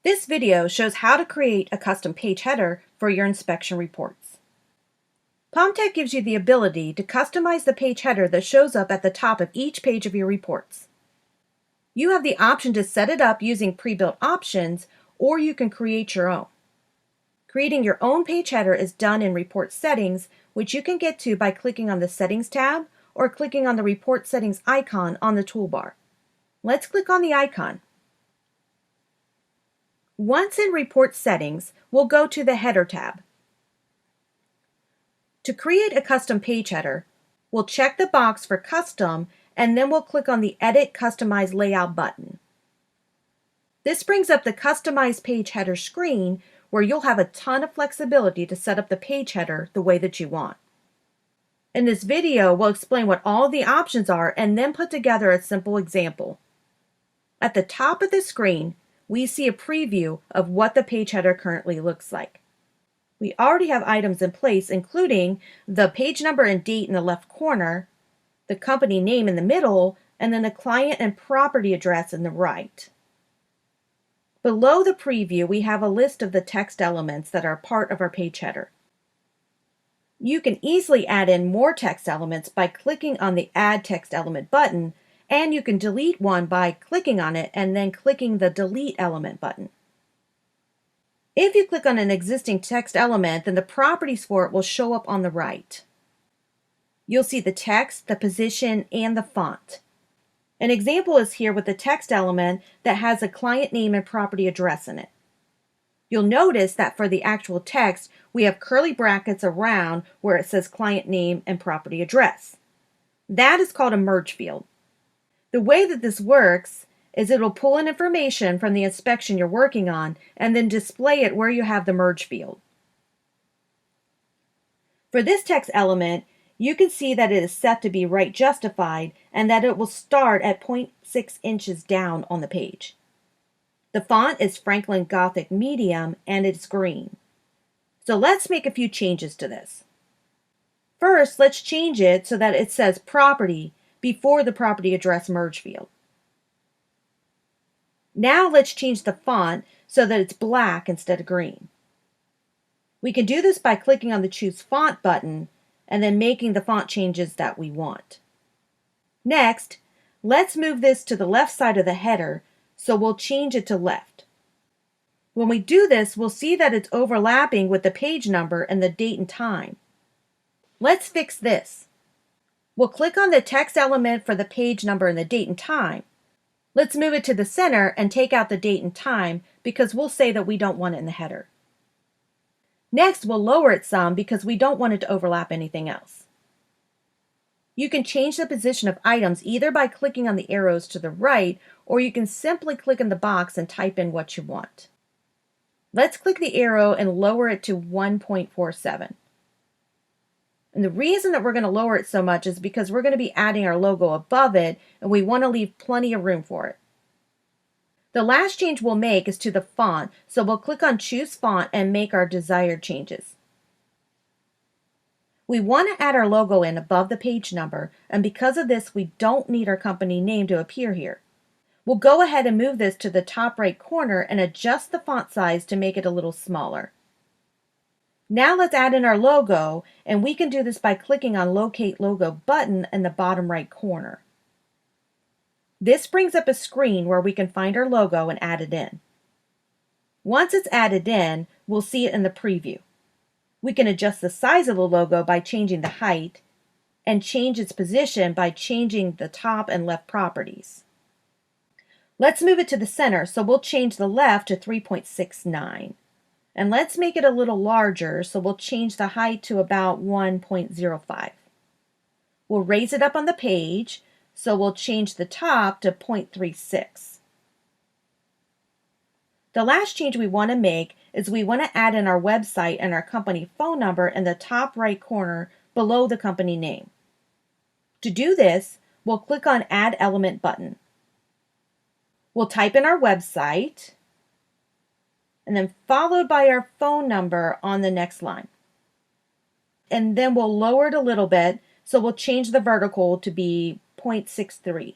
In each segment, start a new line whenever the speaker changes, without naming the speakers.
This video shows how to create a custom page header for your inspection reports. PalmTech gives you the ability to customize the page header that shows up at the top of each page of your reports. You have the option to set it up using pre-built options, or you can create your own. Creating your own page header is done in Report Settings, which you can get to by clicking on the Settings tab or clicking on the Report Settings icon on the toolbar. Let's click on the icon. Once in Report Settings, we'll go to the Header tab. To create a custom page header, we'll check the box for Custom and then we'll click on the Edit Customize Layout button. This brings up the Customize Page Header screen where you'll have a ton of flexibility to set up the page header the way that you want. In this video, we'll explain what all the options are and then put together a simple example. At the top of the screen, we see a preview of what the page header currently looks like. We already have items in place, including the page number and date in the left corner, the company name in the middle, and then the client and property address in the right. Below the preview, we have a list of the text elements that are part of our page header. You can easily add in more text elements by clicking on the Add Text Element button, and you can delete one by clicking on it and then clicking the Delete Element button. If you click on an existing text element, then the properties for it will show up on the right. You'll see the text, the position, and the font. An example is here with the text element that has a client name and property address in it. You'll notice that for the actual text, we have curly brackets around where it says client name and property address. That is called a merge field. The way that this works is it'll pull in information from the inspection you're working on and then display it where you have the merge field. For this text element, you can see that it is set to be right justified and that it will start at 0.6 inches down on the page. The font is Franklin Gothic Medium and it's green. So let's make a few changes to this. First, let's change it so that it says property before the property address merge field. Now let's change the font so that it's black instead of green. We can do this by clicking on the Choose Font button and then making the font changes that we want. Next, let's move this to the left side of the header, so we'll change it to left. When we do this, we'll see that it's overlapping with the page number and the date and time. Let's fix this. We'll click on the text element for the page number and the date and time. Let's move it to the center and take out the date and time because we'll say that we don't want it in the header. Next, we'll lower it some because we don't want it to overlap anything else. You can change the position of items either by clicking on the arrows to the right, or you can simply click in the box and type in what you want. Let's click the arrow and lower it to 1.47. And the reason that we're going to lower it so much is because we're going to be adding our logo above it, and we want to leave plenty of room for it. The last change we'll make is to the font, so we'll click on Choose Font and make our desired changes. We want to add our logo in above the page number, and because of this, we don't need our company name to appear here. We'll go ahead and move this to the top right corner and adjust the font size to make it a little smaller. Now let's add in our logo, and we can do this by clicking on Locate Logo button in the bottom right corner. This brings up a screen where we can find our logo and add it in. Once it's added in, we'll see it in the preview. We can adjust the size of the logo by changing the height and change its position by changing the top and left properties. Let's move it to the center, so we'll change the left to 3.69. And let's make it a little larger, so we'll change the height to about 1.05. We'll raise it up on the page, so we'll change the top to 0.36. The last change we want to make is we want to add in our website and our company phone number in the top right corner below the company name. To do this, we'll click on Add Element button. We'll type in our website, and then followed by our phone number on the next line. And then we'll lower it a little bit, so we'll change the vertical to be 0.63.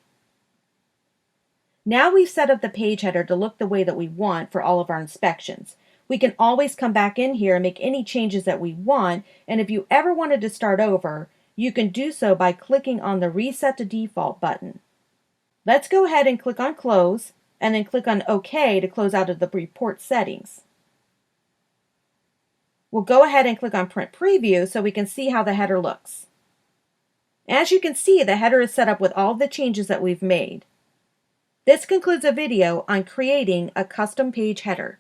Now we've set up the page header to look the way that we want for all of our inspections. We can always come back in here and make any changes that we want, and if you ever wanted to start over, you can do so by clicking on the Reset to Default button. Let's go ahead and click on Close, and then click on OK to close out of the report settings. We'll go ahead and click on Print Preview so we can see how the header looks. As you can see, the header is set up with all the changes that we've made. This concludes a video on creating a custom page header.